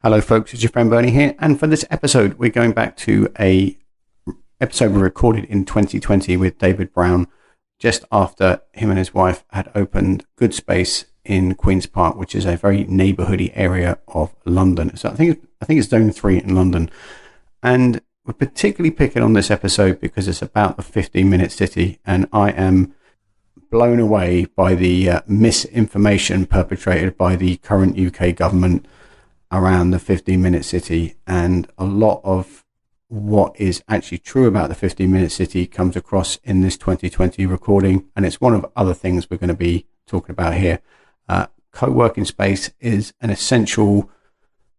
Hello folks, it's your friend Bernie here, and for this episode we're going back to a episode we recorded in 2020 with David Brown just after him and his wife had opened Good Space in Queen's Park, which is a very neighbourhoody area of London. So I think it's Zone 3 in London, and we're particularly picking on this episode because it's about the 15-minute city, and I am blown away by the misinformation perpetrated by the current UK government around the 15-minute city, and a lot of what is actually true about the 15-minute city comes across in this 2020 recording, and it's one of other things we're going to be talking about here. Co-working space is an essential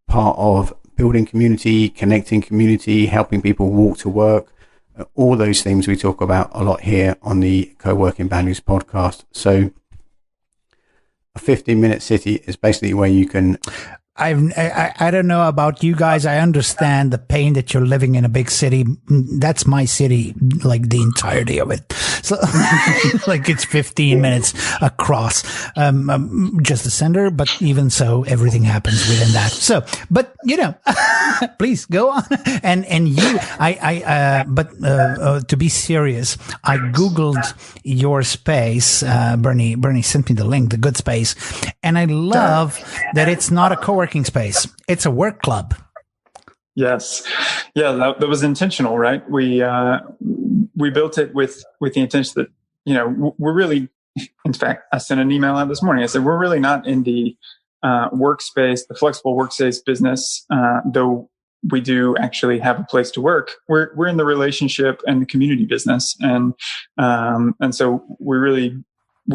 part of building community, connecting community, helping people walk to work, all those things we talk about a lot here on the Co-working Values podcast. So a 15-minute city is basically where you can... I don't know about you guys. I understand the pain that you're living in a big city. That's my city, like the entirety of it. So like it's 15 minutes across, just the center. But even so, everything happens within that. So, but you know, please go on. And you, to be serious, I Googled your space. Bernie sent me the link, the Good Space. And I love that it's not a coworking space. It's a work club. Yes. Yeah, that was intentional, right? We built it with the intention that, you know, we're really, in fact, I sent an email out this morning. I said, we're really not in the workspace, the flexible workspace business, though we do actually have a place to work. We're in the relationship and the community business. And so we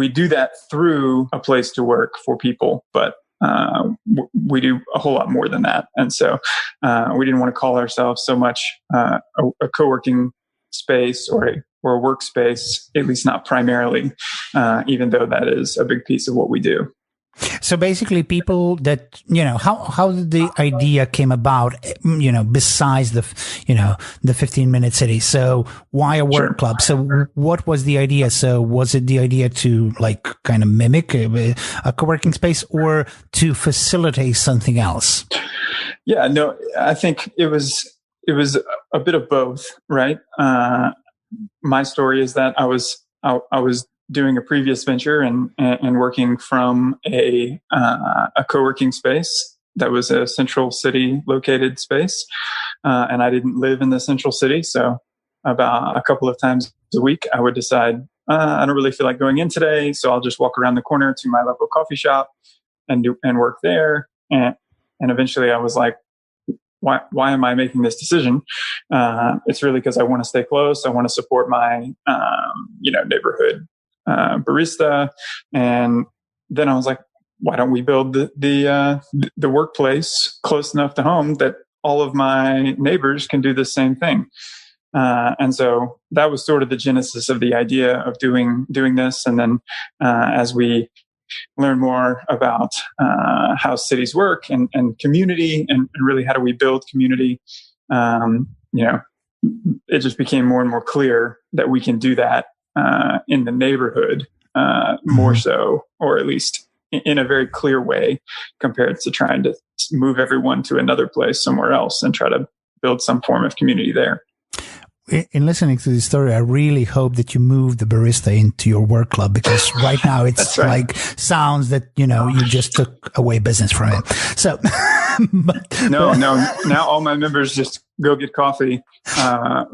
do that through a place to work for people, but we do a whole lot more than that. And so we didn't want to call ourselves so much a co-working space or a workspace, at least not primarily, even though that is a big piece of what we do. So basically people that, you know, how did the idea came about, you know, besides the 15-minute city? So why a work club? So what was the idea? So was it the idea to like kind of mimic a co-working space or to facilitate something else? Yeah, no, I think it was a bit of both, right? My story is that I was doing a previous venture and working from a co-working space that was a central city located space. And I didn't live in the central city. So about a couple of times a week, I would decide, I don't really feel like going in today. So I'll just walk around the corner to my local coffee shop and work there. And eventually I was like, why am I making this decision? It's really because I want to stay close. I want to support my, neighborhood barista. And then I was like, why don't we build the workplace close enough to home that all of my neighbors can do the same thing? And so that was sort of the genesis of the idea of doing this. And then as we learn more about how cities work and community and really how do we build community, it just became more and more clear that we can do that in the neighborhood more so, or at least in a very clear way compared to trying to move everyone to another place somewhere else and try to build some form of community there. In listening to this story, I really hope that you move the barista into your work club, because right now it's like sounds that, you know, you just took away business from him. So no, now all my members just go get coffee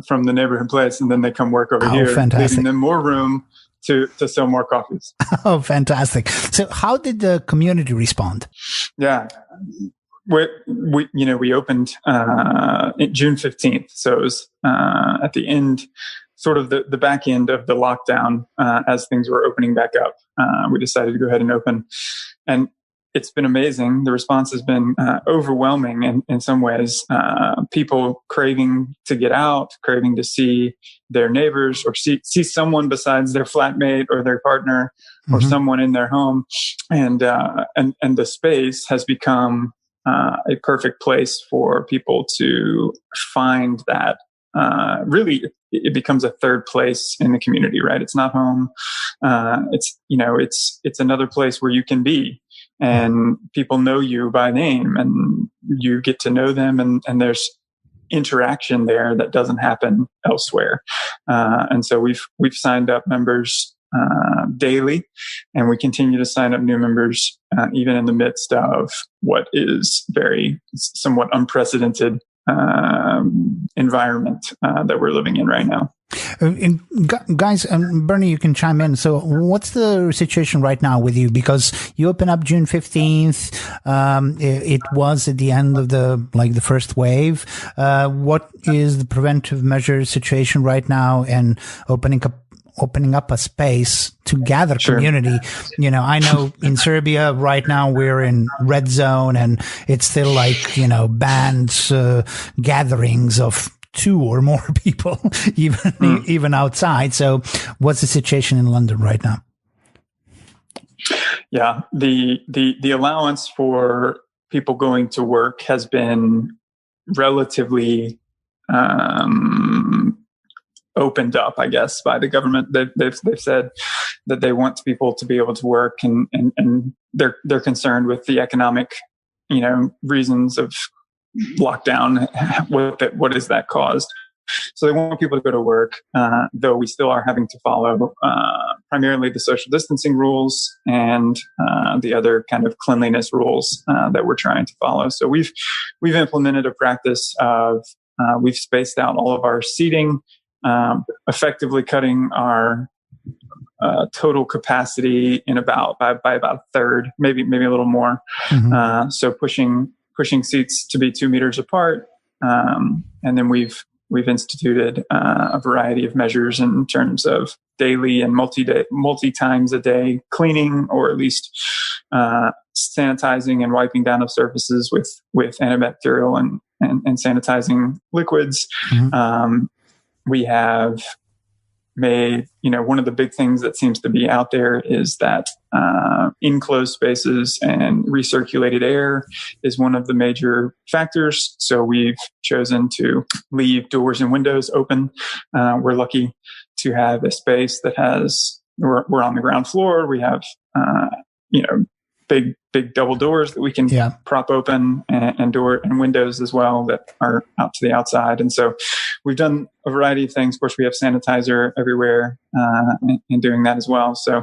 from the neighborhood place, and then they come work over here, leaving them more room to sell more coffees. Oh, fantastic. So how did the community respond? Yeah. We opened June 15th. So it was at the end, sort of the back end of the lockdown, as things were opening back up. We decided to go ahead and open. And it's been amazing. The response has been overwhelming in some ways. People craving to get out, craving to see their neighbors or see someone besides their flatmate or their partner or someone in their home. And the space has become a perfect place for people to find that really it becomes a third place in the community, right? It's not home. It's another place where you can be, and people know you by name, and you get to know them, and there's interaction there that doesn't happen elsewhere. And so we've signed up members daily, and we continue to sign up new members even in the midst of what is very somewhat unprecedented environment that we're living in right now. Guys, Bernie, you can chime in. So what's the situation right now with you? Because you open up June 15th. It was at the end of the first wave. What is the preventive measure situation right now, and opening up a space to gather community? I know in Serbia right now we're in red zone, and it's still banned gatherings of 2 or more people, even outside. So what's the situation in London right now? Yeah, the allowance for people going to work has been relatively opened up, I guess, by the government. They've said that they want people to be able to work, and they're concerned with the economic, reasons of lockdown. What has that caused? So they want people to go to work, though we still are having to follow primarily the social distancing rules and the other kind of cleanliness rules that we're trying to follow. So we've implemented a practice of we've spaced out all of our seating, effectively cutting our total capacity in by about a third, maybe a little more. Mm-hmm. So pushing seats to be 2 meters apart, and then we've instituted a variety of measures in terms of daily and multi times a day cleaning, or at least sanitizing and wiping down of surfaces with antibacterial and sanitizing liquids. Mm-hmm. We have made, one of the big things that seems to be out there is that enclosed spaces and recirculated air is one of the major factors. So we've chosen to leave doors and windows open. We're lucky to have a space that we're on the ground floor. We have, big double doors that we can prop open, and door and windows as well that are out to the outside. And so we've done a variety of things. Of course, we have sanitizer everywhere, and doing that as well. So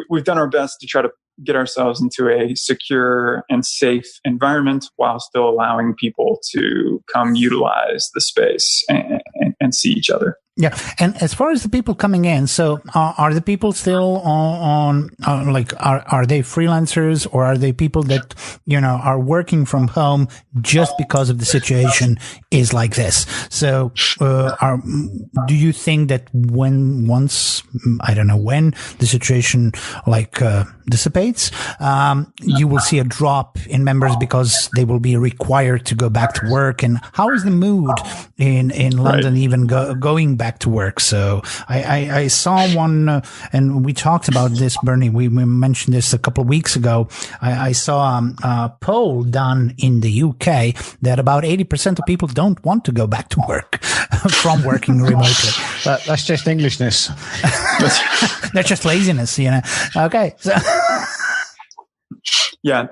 we've done our best to try to get ourselves into a secure and safe environment while still allowing people to come utilize the space and see each other. Yeah. And as far as the people coming in, so are the people still are they freelancers, or are they people that, are working from home just because of the situation is like this? So, do you think that once the situation dissipates, you will see a drop in members because they will be required to go back to work? And how is the mood in London even going back to work? So I saw one, and we talked about this, Bernie. We mentioned this a couple of weeks ago. I saw a poll done in the UK that about 80% of people don't want to go back to work from working remotely. But that's just Englishness. That's just laziness, Okay. So. Yeah.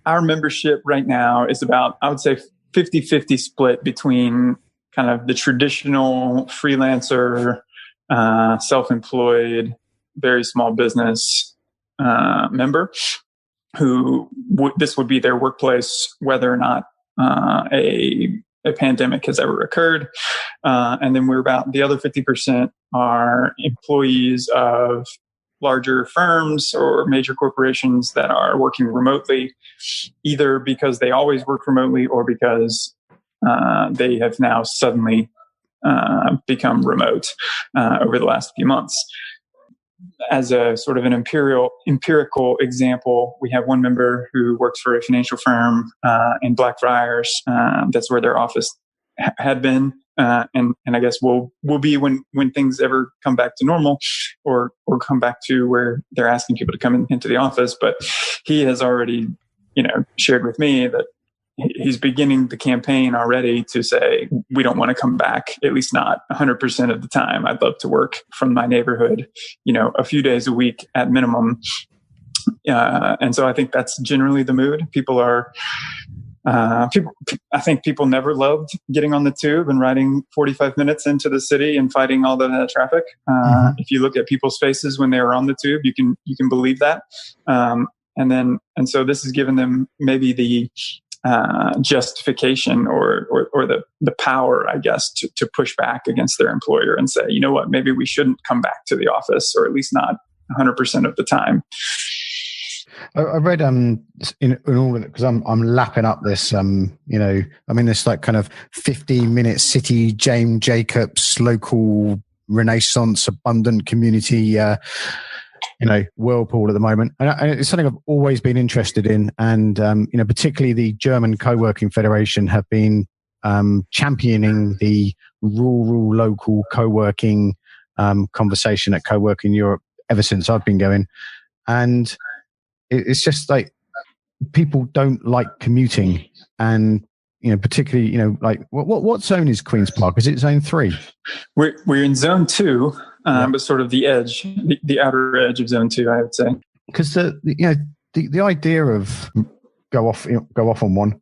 Our membership right now is about, I would say, 50-50 split between kind of the traditional freelancer, self-employed, very small business member who this would be their workplace, whether or not a pandemic has ever occurred. And then the other 50% are employees of larger firms or major corporations that are working remotely, either because they always work remotely or because they have now suddenly become remote over the last few months. As a sort of an empirical example, we have one member who works for a financial firm in Blackfriars. That's where their office had been, and I guess will be when things ever come back to normal, or come back to where they're asking people to come into the office. But he has already, shared with me that he's beginning the campaign already to say, we don't want to come back, at least not 100% of the time. I'd love to work from my neighborhood, a few days a week at minimum. And so I think that's generally the mood. I think people never loved getting on the tube and riding 45 minutes into the city and fighting all the traffic. If you look at people's faces when they were on the tube, you can believe that. And so this has given them maybe the justification or the power, I guess, to push back against their employer and say, you know what, maybe we shouldn't come back to the office, or at least not 100% of the time. I read in all of it, because I'm lapping up this I'm in this like kind of 15-minute city James Jacobs local Renaissance abundant community whirlpool at the moment, and it's something I've always been interested in, and particularly the German Co-working Federation have been championing the rural local co-working conversation at Co-working Europe ever since I've been going. And it's just like people don't like commuting, and particularly like what zone is Queen's Park? Is it zone 3? We're in zone 2, but sort of the edge, the outer edge of zone 2, I would say. Because the idea of go off on one.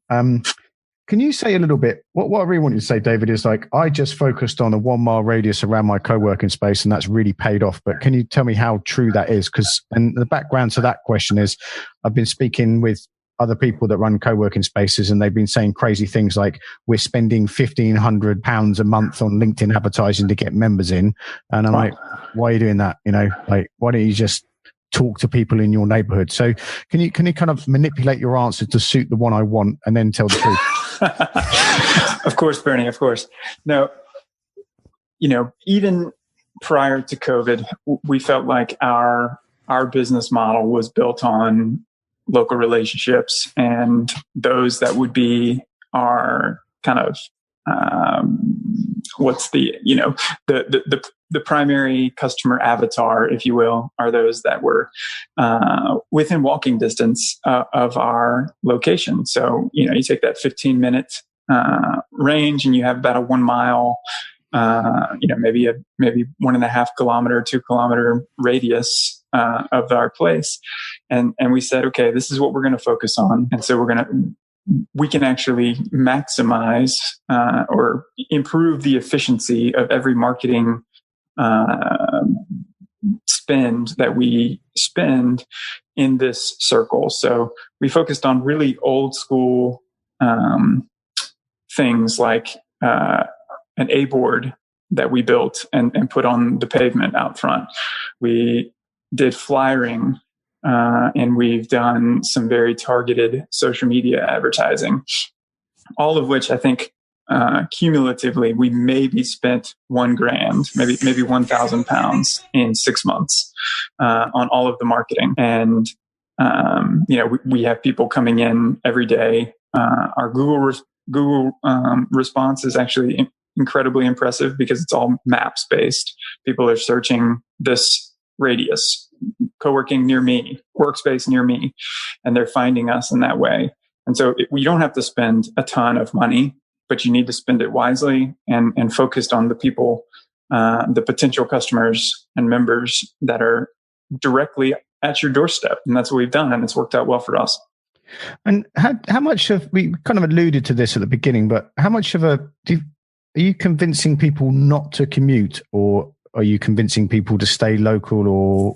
Can you say a little bit, what I really want you to say, David, is like, I just focused on a 1 mile radius around my co-working space and that's really paid off. But can you tell me how true that is? And the background to that question is, I've been speaking with other people that run co-working spaces, and they've been saying crazy things like, we're spending £1,500 a month on LinkedIn advertising to get members in. And I'm like, why are you doing that? Like, why don't you just talk to people in your neighborhood? So can you kind of manipulate your answer to suit the one I want and then tell the truth? Of course, Bernie, of course. No, even prior to COVID, we felt like our business model was built on local relationships, and those that would be our kind of the primary customer avatar, if you will, are those that were within walking distance of our location. So, you take that 15-minute range, and you have about a 1 mile, maybe 1.5 kilometer, 2 kilometer radius of our place. And we said, okay, this is what we're going to focus on. And so we can actually maximize or improve the efficiency of every marketing spend that we spend in this circle. So we focused on really old school things like an A board that we built and put on the pavement out front. We did flyering, and we've done some very targeted social media advertising, all of which I think cumulatively we maybe spent $1,000, maybe £1,000 in 6 months on all of the marketing. And we have people coming in every day. Our Google response is actually incredibly impressive because it's all maps based. People are searching this radius, co-working near me, workspace near me, and they're finding us in that way. And so we don't have to spend a ton of money, but you need to spend it wisely and focused on the people, the potential customers and members that are directly at your doorstep. And that's what we've done, and it's worked out well for us. And how much of, we kind of alluded to this at the beginning, but how much of are you convincing people not to commute, or are you convincing people to stay local,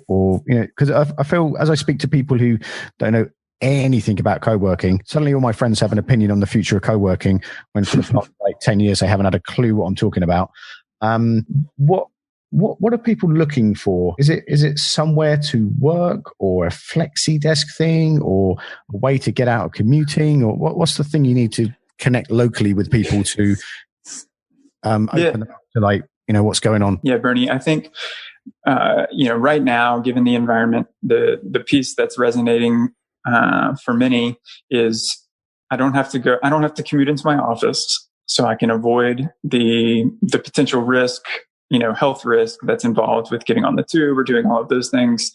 or because I feel, as I speak to people who don't know anything about co-working, suddenly all my friends have an opinion on the future of co-working, when for the past 10 years they haven't had a clue what I'm talking about. What are people looking for? Is it somewhere to work, or a flexi desk thing, or a way to get out of commuting, or what's the thing you need to connect locally with people to open up to what's going on? Yeah, Bernie, I think right now, given the environment, the piece that's resonating for many is I don't have to commute into my office, so I can avoid the potential risk health risk that's involved with getting on the tube or doing all of those things.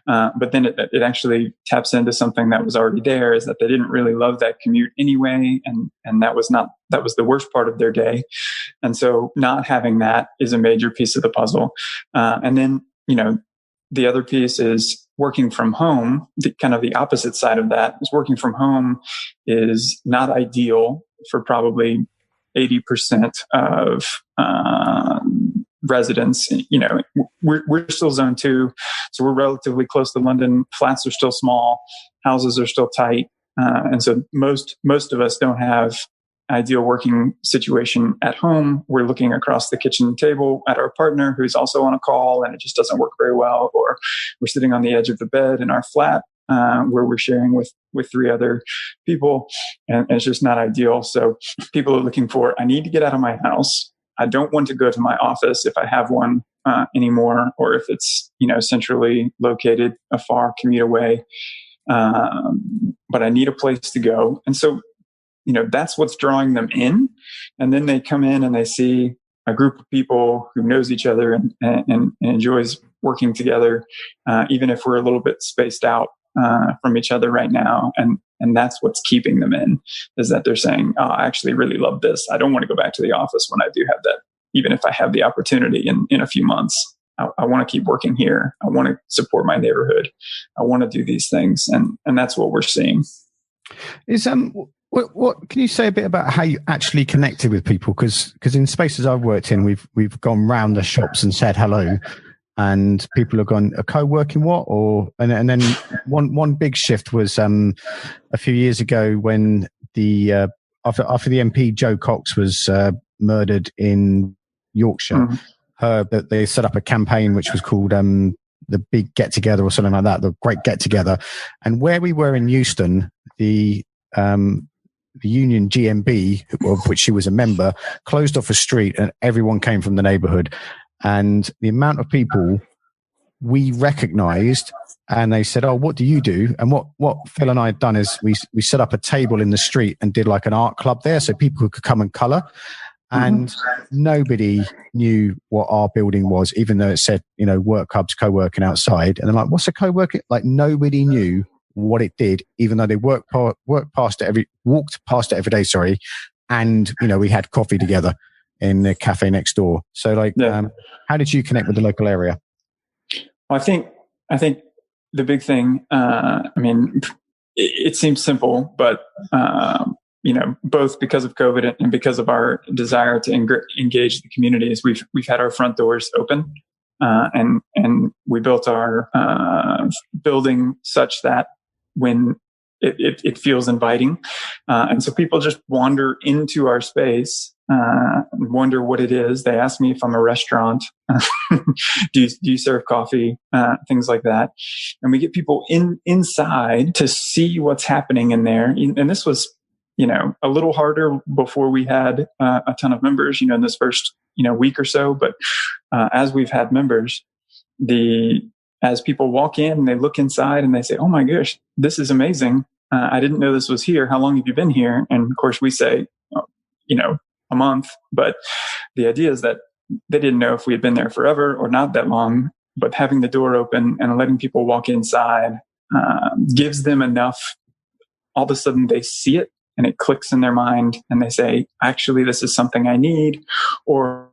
But then it actually taps into something that was already there, is that they didn't really love that commute anyway. And that was the worst part of their day. And so not having that is a major piece of the puzzle. And then, the other piece is working from home. Kind of the opposite side of that is working from home is not ideal for probably 80% of residents. We're still zone 2, so we're relatively close to London. Flats are still small, houses are still tight, and so most of us don't have ideal working situation at home. We're looking across the kitchen table at our partner who's also on a call, and it just doesn't work very well. Or we're sitting on the edge of the bed in our flat where we're sharing with 3 other people, and it's just not ideal. So people are looking for, I need to get out of my house. I don't want to go to my office if I have one anymore, or if it's centrally located, a far commute away. But I need a place to go, and so that's what's drawing them in. And then they come in and they see a group of people who knows each other and enjoys working together, even if we're a little bit spaced out from each other right now. And that's what's keeping them in, is that they're saying, oh, I actually really love this. I don't want to go back to the office when I do have that, even if I have the opportunity in a few months. I want to keep working here. I want to support my neighborhood. I want to do these things. And that's what we're seeing. What can you say a bit about how you actually connected with people? Because in spaces I've worked in, we've gone round the shops and said hello, and people have gone, a co-working what? And then one big shift was a few years ago when the after the MP Joe Cox was murdered in Yorkshire. They set up a campaign which was called the Big Get Together or something like that, the Great Get Together. And where we were in Euston, the union GMB, of which she was a member, closed off a street and everyone came from the neighborhood. And the amount of people we recognized, and they said, oh, what do you do? And what Phil and I had done is we set up a table in the street and did like an art club there so people could come and color. And nobody knew what our building was, even though it said, work hubs, co-working outside. And they're like, what's a co-working? Like, nobody knew what it did, even though they walked past it every day. Sorry. And, we had coffee together in the cafe next door. So how did you connect with the local area? Well, I think the big thing, it seems simple, but, both because of COVID and because of our desire to engage the communities, we've had our front doors open, and we built our building such that when it feels inviting, and so people just wander into our space and wonder what it is. They ask me if I'm a restaurant. do you serve coffee? Things like that, and we get people inside to see what's happening in there. And this was a little harder before we had a ton of members, in this first, week or so. But as we've had members, as people walk in and they look inside and they say, oh my gosh, this is amazing. I didn't know this was here. How long have you been here? And of course we say, a month. But the idea is that they didn't know if we had been there forever or not that long. But having the door open and letting people walk inside gives them enough. All of a sudden they see it, and it clicks in their mind, and they say, actually, this is something I need. Or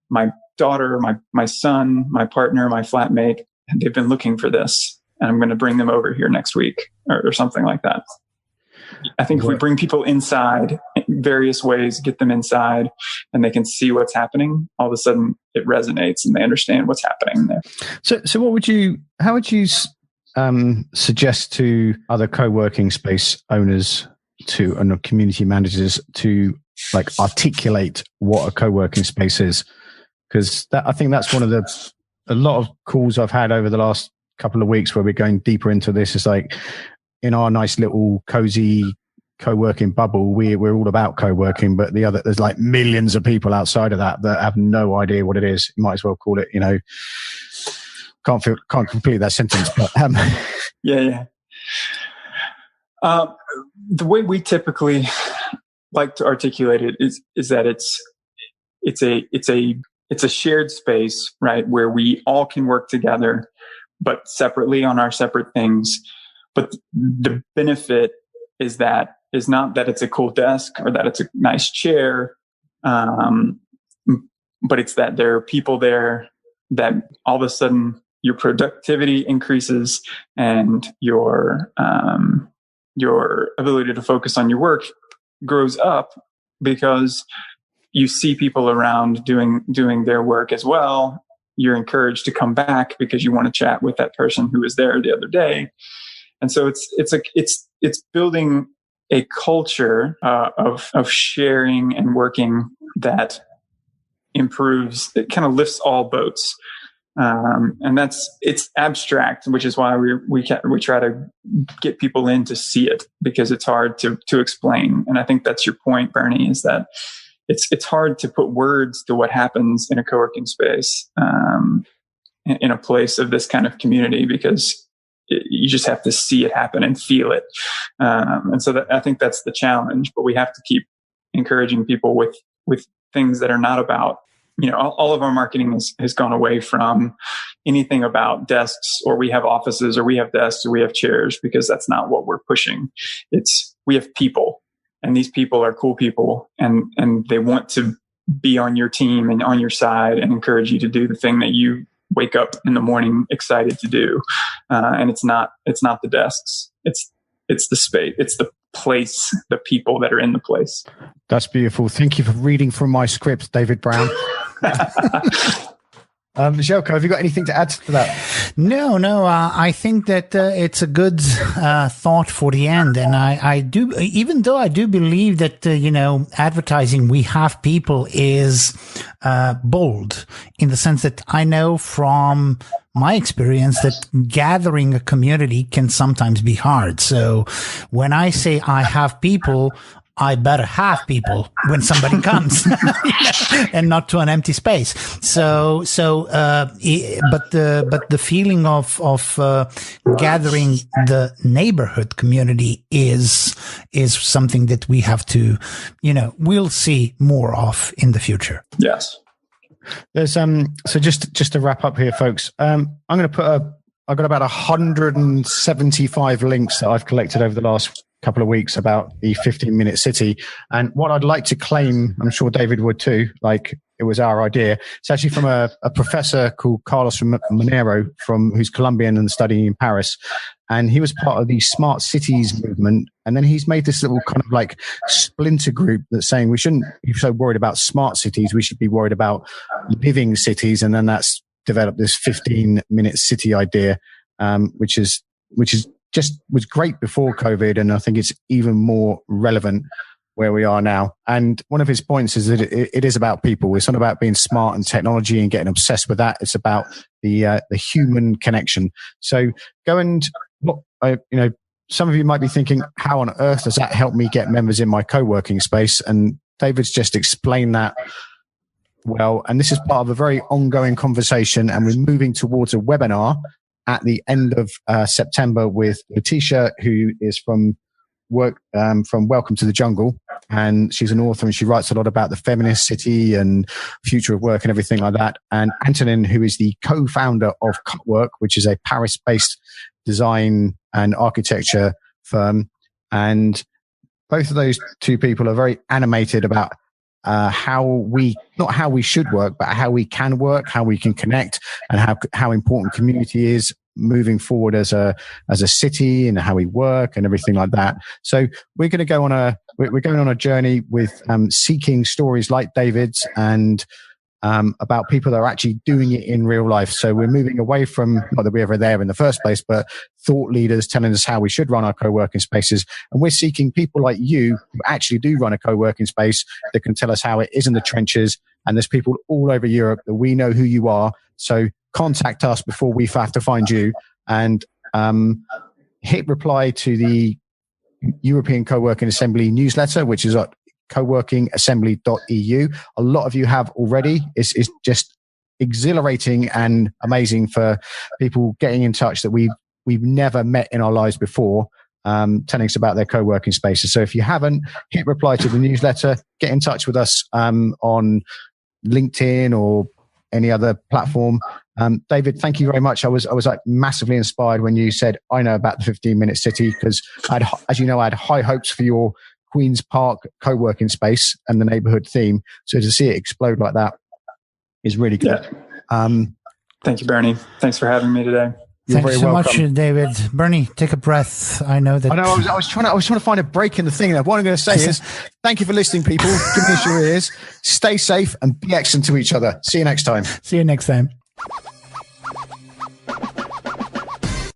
my daughter, my son, my partner, my flatmate, they've been looking for this, and I'm going to bring them over here next week, or something like that. I think if we bring people inside in various ways, get them inside, and they can see what's happening, all of a sudden it resonates and they understand what's happening there. So how would you suggest to other co-working space owners and community managers to articulate what a co-working space is? Because I think that's one of a lot of calls I've had over the last couple of weeks where we're going deeper into this. It's like, in our nice little cozy co-working bubble, we're all about co-working, but there's like millions of people outside of that have no idea what it is. You might as well call it, can't complete that sentence, but yeah. The way we typically like to articulate it is that it's a it's a shared space, right, where we all can work together, but separately on our separate things. But the benefit is not that it's a cool desk or that it's a nice chair, but it's that there are people there that all of a sudden your productivity increases and your ability to focus on your work grows up because you see people around doing their work as well. You're encouraged to come back because you want to chat with that person who was there the other day. And so it's building a culture of sharing and working that improves. It kind of lifts all boats, and it's abstract, which is why we try to get people in to see it, because it's hard to explain. And I think that's your point, Bernie, is that it's hard to put words to what happens in a co-working space, in a place of this kind of community, because you just have to see it happen and feel it. And so I think that's the challenge, but we have to keep encouraging people with things that are not about, all of our marketing has gone away from anything about desks, or we have offices, or we have desks, or we have chairs, because that's not what we're pushing. We have people, and these people are cool people, and they want to be on your team and on your side and encourage you to do the thing that you wake up in the morning excited to do. And it's not the desks. It's the space. It's the place, the people that are in the place. That's beautiful. Thank you for reading from my script, David Brown. Željko, have you got anything to add to that? No. I think that it's a good thought for the end, and I do. Even though I do believe that advertising "we have people" is bold, in the sense that I know from my experience that gathering a community can sometimes be hard. So when I say I have people, I better have people when somebody comes and not to an empty space. But the feeling of gathering the neighborhood community is something that we have to, we'll see more of in the future. Yes. There's so just to wrap up here, folks, I'm going to put I've got about 175 links that I've collected over the last couple of weeks about the 15-minute city. And what I'd like to claim, I'm sure David would too, like it was our idea. It's actually from a professor called Carlos Monero, who's Colombian and studying in Paris. And he was part of the smart cities movement. And then he's made this little kind of like splinter group that's saying we shouldn't be so worried about smart cities. We should be worried about living cities. And then that's developed this 15-minute city idea, which is just was great before COVID. And I think it's even more relevant where we are now. And one of his points is that it is about people. It's not about being smart and technology and getting obsessed with that. It's about the human connection. So go and some of you might be thinking, how on earth does that help me get members in my co-working space? And David's just explained that well. And this is part of a very ongoing conversation. And we're moving towards a webinar at the end of September with Letitia, who is from Welcome to the Jungle. And she's an author and she writes a lot about the feminist city and future of work and everything like that. And Antonin, who is the co-founder of Cutwork, which is a Paris-based design and architecture firm. And both of those two people are very animated about not how we should work, but how we can work, how we can connect, and how important community is moving forward as a city, and how we work and everything like that. So we're going to go on we're going on a journey with seeking stories like David's and about people that are actually doing it in real life. So we're moving away from, not that we were there in the first place, but thought leaders telling us how we should run our co-working spaces. And we're seeking people like you who actually do run a co-working space that can tell us how it is in the trenches. And there's people all over Europe that we know who you are. So contact us before we have to find you, and hit reply to the European Co-working Assembly newsletter, which is at coworkingassembly.eu. A lot of you have already. It's just exhilarating and amazing for people getting in touch that we've never met in our lives before, telling us about their co-working spaces. So if you haven't, hit reply to the newsletter, get in touch with us on LinkedIn or any other platform. David, thank you very much. I was like massively inspired when you said, I know about the 15-minute city, because as you know, I had high hopes for your Queen's Park co-working space and the neighborhood theme. So to see it explode like that is really good. Yeah. Thank you, Bernie. Thanks for having me today. Thank you so much, David. Bernie, take a breath. I know that. I was trying to find a break in the thing. What I'm going to say is, thank you for listening, people. Give me your ears. Stay safe and be excellent to each other. See you next time. See you next time.